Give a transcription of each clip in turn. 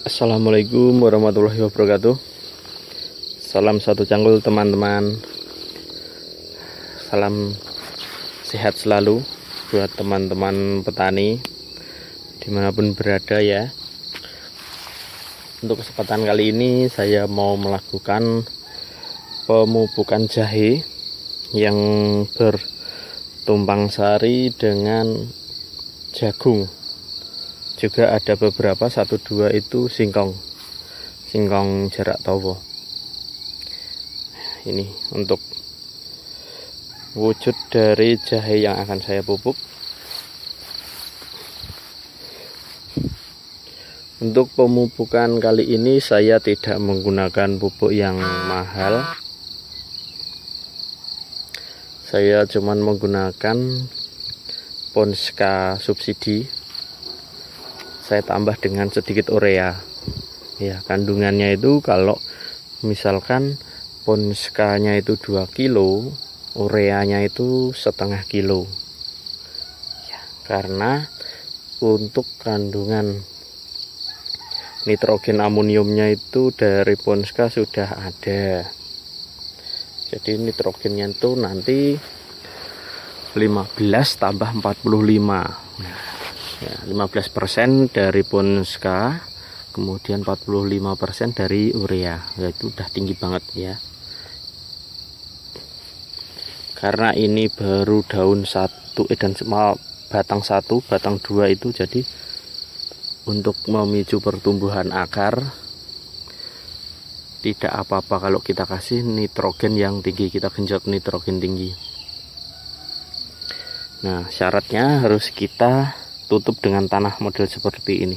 Assalamualaikum warahmatullahi wabarakatuh. Salam satu cangkul teman-teman. Salam sehat selalu buat teman-teman petani dimanapun berada ya. Untuk kesempatan kali ini saya mau melakukan pemupukan jahe yang bertumpang sari dengan jagung. Juga ada beberapa 1-2 itu singkong jarak tawa. Ini untuk wujud dari jahe yang akan saya pupuk. Untuk pemupukan kali ini saya tidak menggunakan pupuk yang mahal. Saya cuman menggunakan Ponska subsidi. Saya tambah dengan sedikit urea ya. Kandungannya itu kalau misalkan Ponskanya itu 2 kilo, ureanya itu setengah kilo ya, karena untuk kandungan nitrogen amoniumnya itu dari Ponska sudah ada. Jadi nitrogennya itu nanti 15 tambah 45. Ya, 15% dari Ponska, kemudian 45% dari urea. Ya, itu udah tinggi banget ya. Karena ini baru daun 1 dan batang 1, batang 2 itu, jadi untuk memicu pertumbuhan akar tidak apa-apa kalau kita kasih nitrogen yang tinggi, kita genjot nitrogen tinggi. Nah, syaratnya harus kita tutup dengan tanah model seperti ini.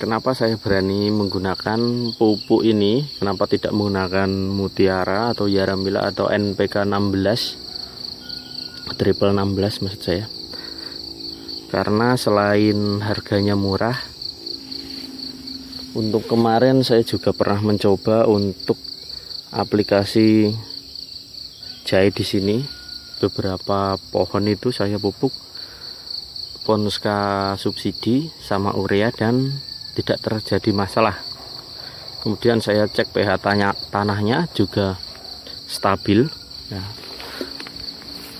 Kenapa saya berani menggunakan pupuk ini? Kenapa tidak menggunakan Mutiara atau Yaramila atau NPK 16 triple 16 maksud saya? Karena selain harganya murah, untuk kemarin saya juga pernah mencoba untuk aplikasi jahe di sini. Beberapa pohon itu saya pupuk Ponska subsidi sama urea dan tidak terjadi masalah. Kemudian saya cek pH tanahnya juga stabil ya.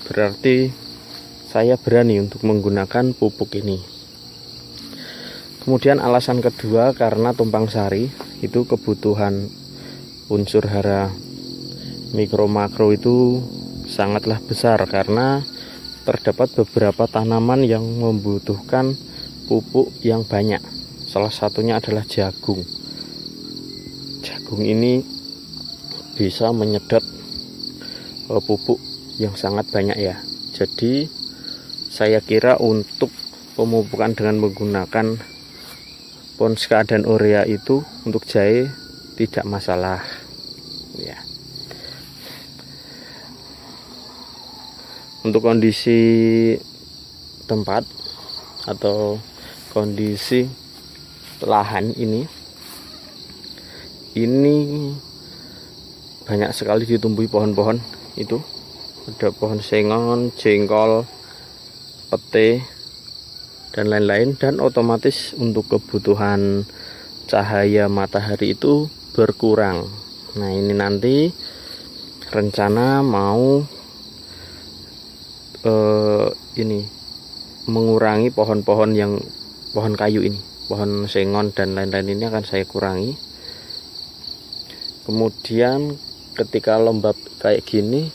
Berarti saya berani untuk menggunakan pupuk ini. Kemudian alasan kedua, karena tumpang sari itu kebutuhan unsur hara mikro makro itu sangatlah besar, karena terdapat beberapa tanaman yang membutuhkan pupuk yang banyak. Salah satunya adalah jagung. Jagung ini bisa menyedot pupuk yang sangat banyak ya. Jadi saya kira untuk pemupukan dengan menggunakan Ponska dan urea itu untuk jahe tidak masalah ya. Untuk kondisi tempat atau kondisi lahan ini banyak sekali ditumbuhi pohon-pohon. Itu ada pohon sengon, jengkol, pete dan lain-lain, dan otomatis untuk kebutuhan cahaya matahari itu berkurang. Nah, ini nanti rencana mau ini mengurangi pohon-pohon yang pohon kayu ini, pohon sengon dan lain-lain ini akan saya kurangi. Kemudian ketika lembab kayak gini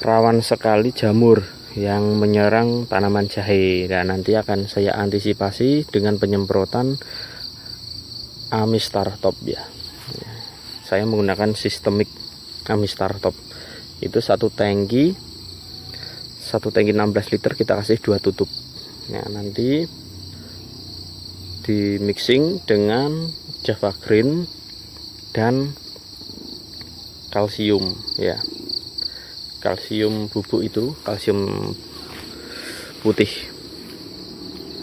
rawan sekali jamur yang menyerang tanaman jahe, dan nanti akan saya antisipasi dengan penyemprotan Amistar Top ya. Saya menggunakan sistemik Amistar Top. Itu satu tangki 16 liter kita kasih 2 tutup. Nah, nanti di mixing dengan Java Green dan kalsium ya. Kalsium bubuk itu, kalsium putih.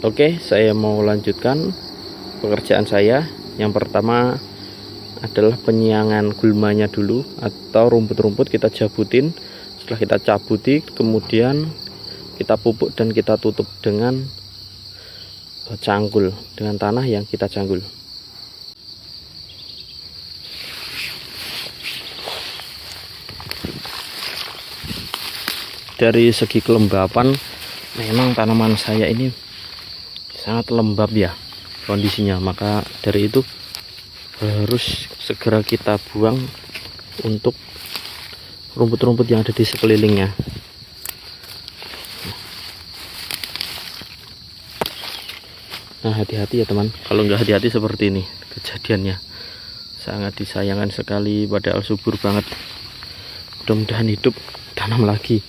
Oke, saya mau lanjutkan pekerjaan saya. Yang pertama adalah penyiangan gulmanya dulu, atau rumput-rumput kita jabutin. Setelah kita cabuti, kemudian kita pupuk dan kita tutup dengan cangkul, dengan tanah yang kita cangkul. Dari segi kelembapan, memang tanaman saya ini sangat lembab ya kondisinya, maka dari itu harus segera kita buang untuk rumput-rumput yang ada di sekelilingnya. Nah, hati-hati ya teman, kalau nggak hati-hati seperti ini kejadiannya. Sangat disayangkan sekali, padahal subur banget. Mudah-mudahan hidup, tanam lagi.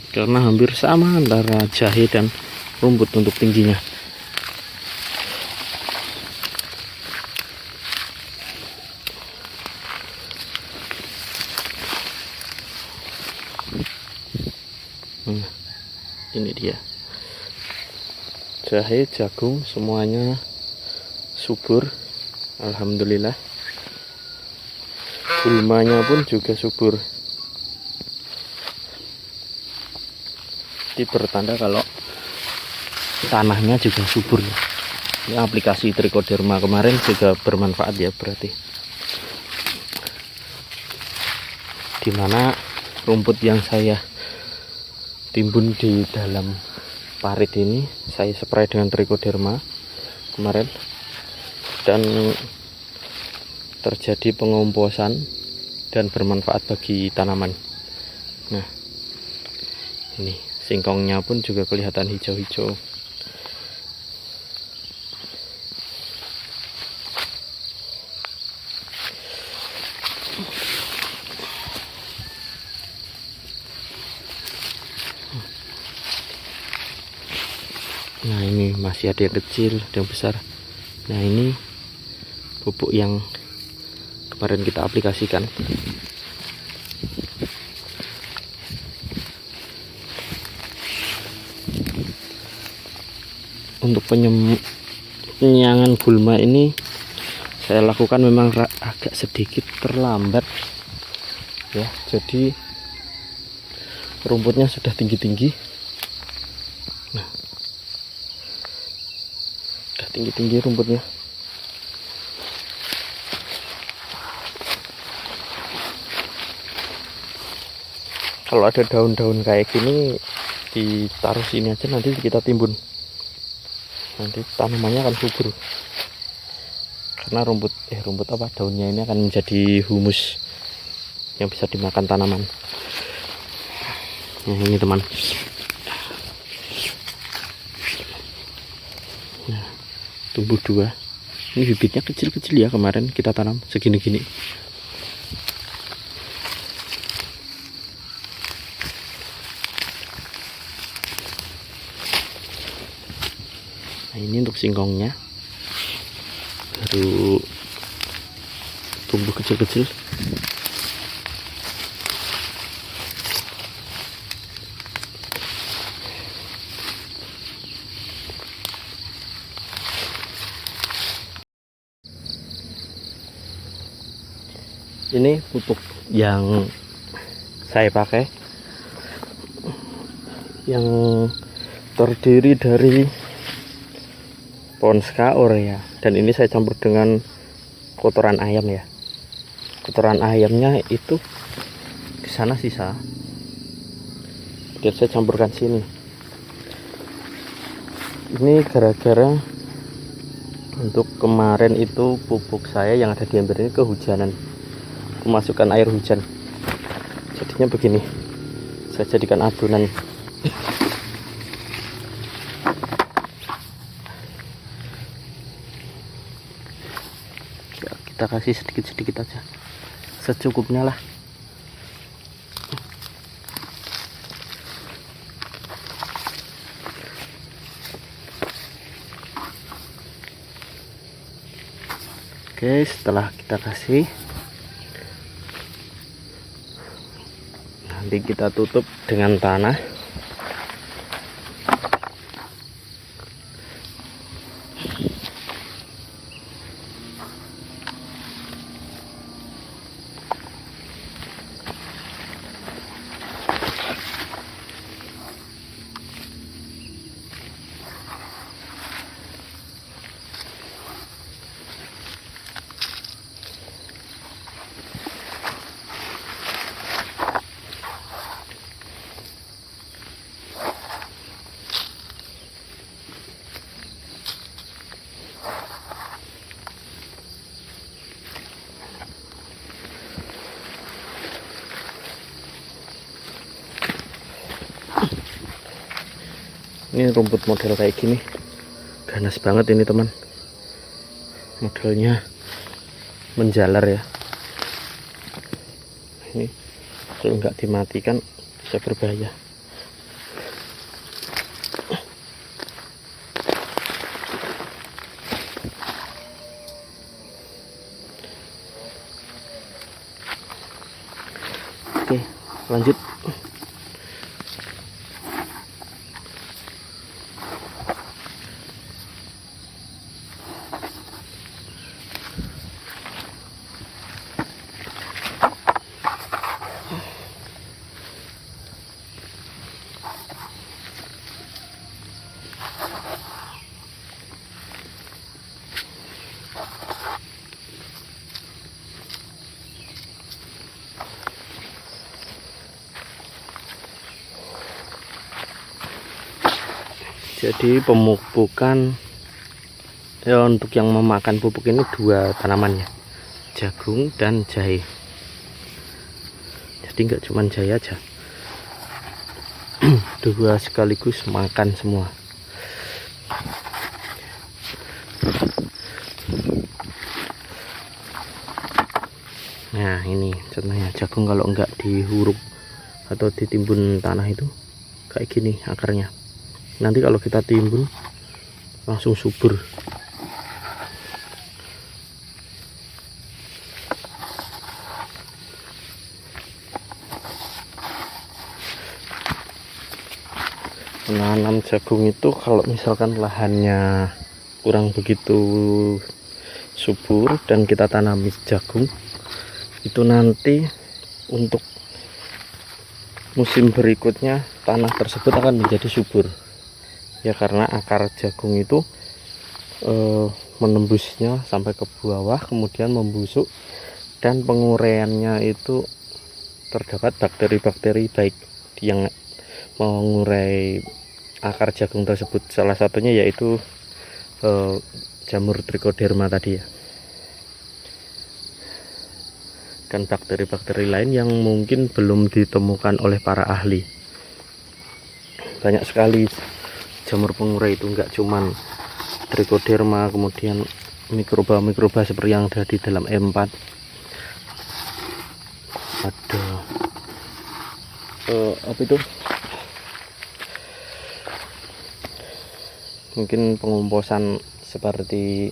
Karena hampir sama antara jahe dan rumput untuk tingginya. Ini dia, jahe, jagung semuanya subur, alhamdulillah. Gulmanya pun juga subur. Ini bertanda kalau tanahnya juga subur. Ini aplikasi Trichoderma kemarin juga bermanfaat ya, berarti. Dimana rumput yang saya timbun di dalam parit ini saya spray dengan Trichoderma kemarin, dan terjadi pengomposan dan bermanfaat bagi tanaman. Nah, ini singkongnya pun juga kelihatan hijau-hijau. Nah, ini masih ada yang kecil, ada yang besar. Nah, ini pupuk yang kemarin kita aplikasikan. Untuk penyiangan gulma ini saya lakukan memang agak sedikit terlambat ya, jadi rumputnya sudah tinggi-tinggi. Nah, sudah tinggi-tinggi rumputnya. Kalau ada daun-daun kayak gini ditaruh sini aja, nanti kita timbun, nanti tanamannya akan subur. Karena rumput daunnya ini akan menjadi humus yang bisa dimakan tanaman. Nah, ini teman. Nah, tumbuh 2. Ini bibitnya kecil-kecil ya, kemarin kita tanam segini-gini. Nah, ini untuk singkongnya baru tumbuh kecil-kecil. Ini pupuk yang saya pakai yang terdiri dari Ponska Urea, dan ini saya campur dengan kotoran ayam ya. Kotoran ayamnya itu di sana sisa, biar saya campurkan sini. Ini gara-gara untuk kemarin itu pupuk saya yang ada di ember ini kehujanan, memasukkan air hujan, jadinya begini. Saya jadikan adonan. Kita kasih sedikit-sedikit aja, secukupnya lah. Oke, setelah kita kasih, nanti kita tutup dengan tanah. Ini rumput model kayak gini ganas banget ini teman, modelnya menjalar ya. Ini kalau nggak dimatikan bisa berbahaya. Oke, lanjut. Jadi pemupukan ya, untuk yang memakan pupuk ini dua tanamannya, jagung dan jahe. Jadi nggak cuma jahe aja, dua sekaligus makan semua. Nah ini contohnya jagung, kalau nggak dihuruk atau ditimbun tanah itu kayak gini akarnya. Nanti kalau kita timbun langsung subur. Menanam jagung itu kalau misalkan lahannya kurang begitu subur dan kita tanami jagung, itu nanti untuk musim berikutnya tanah tersebut akan menjadi subur ya, karena akar jagung itu menembusnya sampai ke bawah, kemudian membusuk, dan penguraiannya itu terdapat bakteri-bakteri baik yang mengurai akar jagung tersebut. Salah satunya yaitu jamur trichoderma tadi ya, dan bakteri-bakteri lain yang mungkin belum ditemukan oleh para ahli. Banyak sekali jamur pengurai itu, nggak cuman trichoderma, kemudian mikroba-mikroba seperti yang ada di dalam E4, ada apa itu, mungkin pengomposan seperti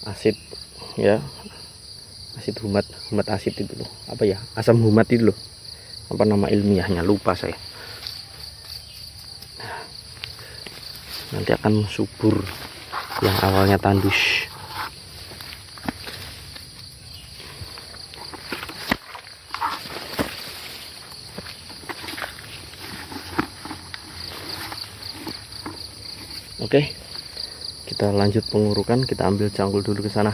asid ya, asid humat asid itu loh, apa ya, asam humat itu loh, apa nama ilmiahnya lupa saya. Nanti akan subur yang awalnya tandus. Oke, kita lanjut pengurukan. Kita ambil cangkul dulu ke sana.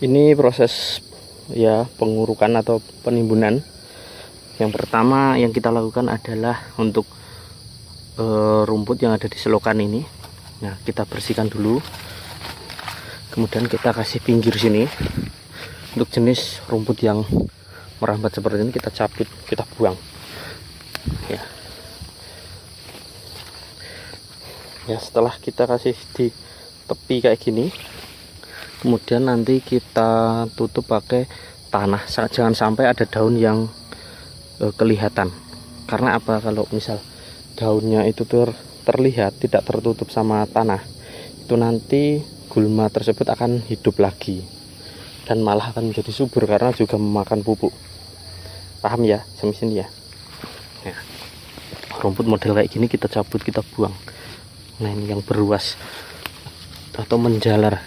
Ini proses ya pengurukan atau penimbunan. Yang pertama yang kita lakukan adalah untuk rumput yang ada di selokan ini. Nah, kita bersihkan dulu, kemudian kita kasih pinggir sini. Untuk jenis rumput yang merambat seperti ini kita cabut, kita buang ya. Ya, setelah kita kasih di tepi kayak gini, kemudian nanti kita tutup pakai tanah. Jangan sampai ada daun yang kelihatan. Karena apa, kalau misal daunnya itu terlihat tidak tertutup sama tanah, itu nanti gulma tersebut akan hidup lagi dan malah akan menjadi subur karena juga memakan pupuk. Paham ya sampai sini ya? Ya, rumput model kayak gini kita cabut, kita buang. Nah, ini yang beruas atau menjalar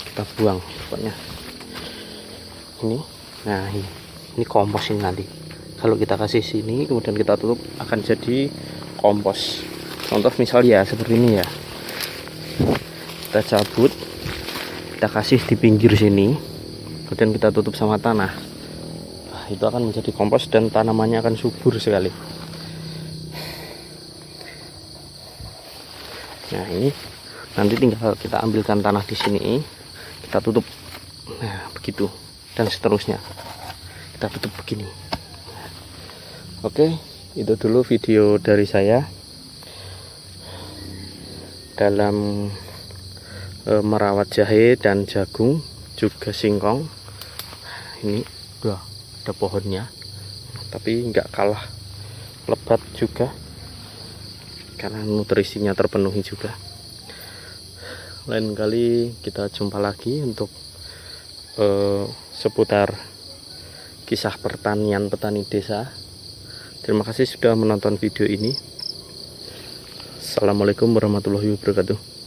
kita buang pokoknya ini. Nah, ini kompos ini nanti. Kalau kita kasih sini kemudian kita tutup akan jadi kompos. Contoh misal ya seperti ini ya, kita cabut, kita kasih di pinggir sini, kemudian kita tutup sama tanah. Nah, itu akan menjadi kompos dan tanamannya akan subur sekali. Nah, ini nanti tinggal kita ambilkan tanah di sini, kita tutup. Nah, begitu dan seterusnya kita tutup begini. Oke, itu dulu video dari saya dalam merawat jahe dan jagung, juga singkong. Ini udah ada pohonnya, tapi nggak kalah lebat juga karena nutrisinya terpenuhi juga. Lain kali kita jumpa lagi untuk seputar kisah pertanian petani desa. Terima kasih sudah menonton video ini. Assalamualaikum warahmatullahi wabarakatuh.